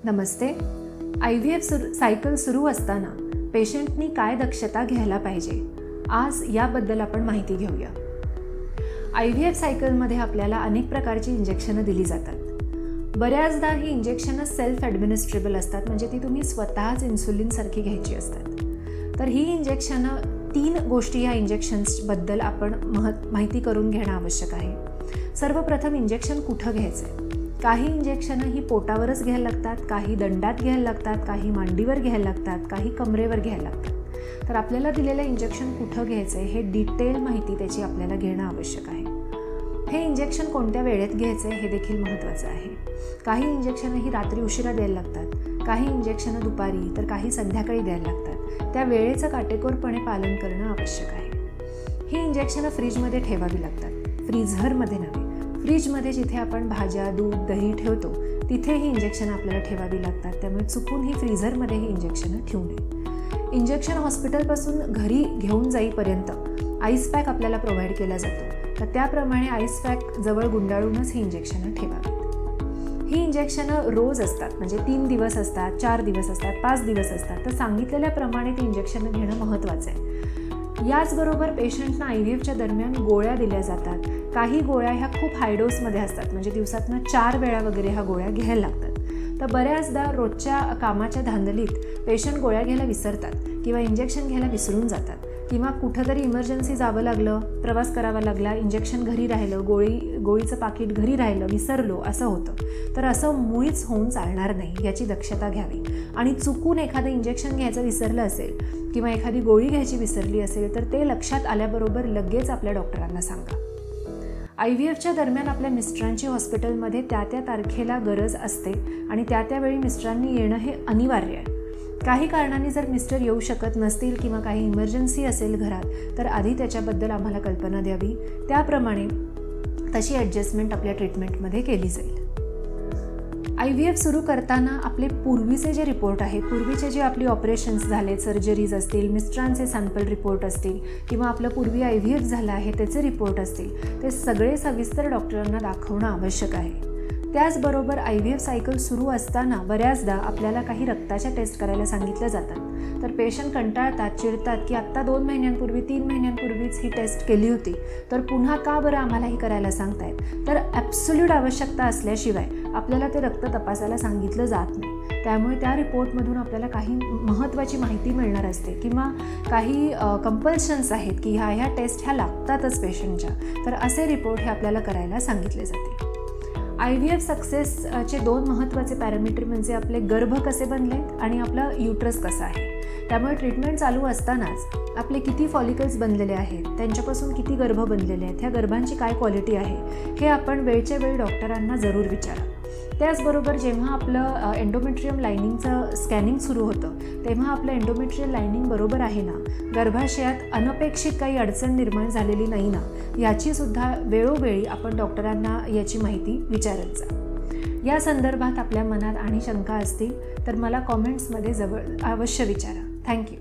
नमस्ते. IVF cycle सुरू असताना पेशंटनी काय दक्षता घ्यायला पाहिजे, आज याबद्दल आपण माहिती घेऊया. IVF सायकलमध्ये आपल्याला अनेक प्रकारची इंजेक्शनं दिली जातात. बऱ्याचदा ही इंजेक्शनं सेल्फ ॲडमिनिस्ट्रेबल असतात, म्हणजे ती तुम्ही स्वतःच इन्सुलिनसारखी घ्यायची असतात. तर ही इंजेक्शनं 3 गोष्टी या इंजेक्शन्सबद्दल आपण माहिती करून घेणं आवश्यक आहे. सर्वप्रथम इंजेक्शन कुठं घ्यायचं. काही इंजेक्शनं ही पोटावरच घ्यायला लागतात, काही दंडात घ्यायला लागतात, काही मांडीवर घ्यायला लागतात, काही कमरेवर घ्यायला लागतात. तर आपल्याला दिलेलं इंजेक्शन कुठं घ्यायचं आहे हे डिटेल माहिती त्याची आपल्याला घेणं आवश्यक आहे. हे इंजेक्शन कोणत्या वेळेत घ्यायचं आहे हे देखील महत्त्वाचं आहे. काही इंजेक्शनं ही रात्री उशिरा द्यायला लागतात, काही इंजेक्शनं दुपारी, तर काही संध्याकाळी द्यायला लागतात. त्या वेळेचं काटेकोरपणे पालन करणं आवश्यक आहे. ही इंजेक्शनं फ्रीजमध्ये ठेवावी लागतात, फ्रीझरमध्ये नव्हे. फ्रीजमध्ये जिथे आपण भाज्या, दूध, दही ठेवतो तिथे ही इंजेक्शनं आपल्याला ठेवावी लागतात. त्यामुळे चुकून ही फ्रीझरमध्ये ही इंजेक्शनं ठेवू नये. इंजेक्शन हॉस्पिटलपासून घरी घेऊन जाईपर्यंत आईस पॅक आपल्याला प्रोव्हाइड केला जातो. तर त्याप्रमाणे आईस पॅक जवळ गुंडाळूनच ही इंजेक्शनं ठेवावीत. ही इंजेक्शनं रोज असतात, म्हणजे 3 दिवस असतात, 4 दिवस असतात, 5 दिवस असतात. तर सांगितलेल्याप्रमाणे ती इंजेक्शनं घेणं महत्त्वाचं आहे. याचबरोबर पेशंटना IVFच्या दरम्यान गोळ्या दिल्या जातात. काही गोळ्या ह्या खूप हाय डोसमध्ये असतात, म्हणजे दिवसातनं 4 वेळा वगैरे ह्या गोळ्या घ्यायला लागतात. तर बऱ्याचदा रोजच्या कामाच्या धांदलीत पेशंट गोळ्या घ्यायला विसरतात किंवा इंजेक्शन घ्यायला विसरून जातात, किंवा कुठंतरी इमर्जन्सी जावं लागलं, प्रवास करावा लागला, इंजेक्शन घरी राहिलं, गोळीचं पाकिट घरी राहिलं, विसरलो, असं होतं. तर असं मुळीच होऊन चालणार नाही, याची दक्षता घ्यावी. आणि चुकून एखादं इंजेक्शन घ्यायचं विसरलं असेल किंवा एखादी गोळी घ्यायची विसरली असेल तर ते लक्षात आल्याबरोबर लगेच आपल्या डॉक्टरांना सांगा. IVFच्या दरम्यान आपल्या मिस्टरांची हॉस्पिटलमध्ये त्या तारखेला गरज असते आणि त्या वेळी मिस्टरांनी येणं हे अनिवार्य आहे. काही कारणांनी जर मिस्टर येऊ शकत नसतील किंवा काही इमर्जन्सी असेल घरात, तर आधी त्याच्याबद्दल आम्हाला कल्पना द्यावी. त्याप्रमाणे तशी ॲडजस्टमेंट आपल्या ट्रीटमेंटमध्ये केली जाईल. IVF सुरू करताना आपले पूर्वीचे जे रिपोर्ट आहेत, पूर्वीचे जे आपली ऑपरेशन्स झाले, सर्जरीज असतील, मिस्टरांचे सॅम्पल रिपोर्ट असतील, किंवा आपलं पूर्वी IVF झालं आहे त्याचे रिपोर्ट असतील, ते सगळे सविस्तर डॉक्टरांना दाखवणं आवश्यक आहे. त्याचबरोबर IVF सायकल सुरू असताना बऱ्याचदा आपल्याला काही रक्ताच्या टेस्ट करायला सांगितल्या जातात. तर पेशंट कंटाळतात, चिडतात की आत्ता 2 महिन्यांपूर्वी, 3 महिन्यांपूर्वीच ही टेस्ट केली होती, तर पुन्हा का बरं आम्हाला ही करायला सांगतायत. तर ॲब्सोल्यूट आवश्यकता असल्याशिवाय आपल्याला ते रक्त तपासायला सांगितलं जात नाही. त्यामुळे त्या रिपोर्टमधून आपल्याला काही महत्त्वाची माहिती मिळणार असते, किंवा काही कंपल्शन्स आहेत की ह्या टेस्ट ह्या लागतातच पेशंटच्या. तर असे रिपोर्ट हे आपल्याला करायला सांगितले जाते. IVF सक्सेसचे 2 महत्त्वाचे पॅरामीटर म्हणजे आपले गर्भ कसे बनलेत आणि आपला युट्रस कसा आहे. त्यामुळे ट्रीटमेंट चालू असतानाच आपले किती फॉलिकल्स बनलेले आहेत, त्यांच्यापासून किती गर्भ बनलेले आहेत, ह्या गर्भांची काय क्वालिटी आहे हे आपण वेळच्या वेळी डॉक्टरांना जरूर विचारा. त्याचबरोबर जेव्हा आपलं एंडोमेट्रियम लायनिंगचं स्कॅनिंग सुरू होतं तेव्हा आपलं एंडोमेट्रियल लायनिंग बरोबर आहे ना, गर्भाशयात अनपेक्षित काही अडचण निर्माण झालेली नाही ना, याचीसुद्धा वेळोवेळी आपण डॉक्टरांना याची माहिती विचारत जा. या संदर्भात आपल्या मनात आणि शंका असतील तर मला कॉमेंट्समध्ये अवश्य विचारा. थँक्यू.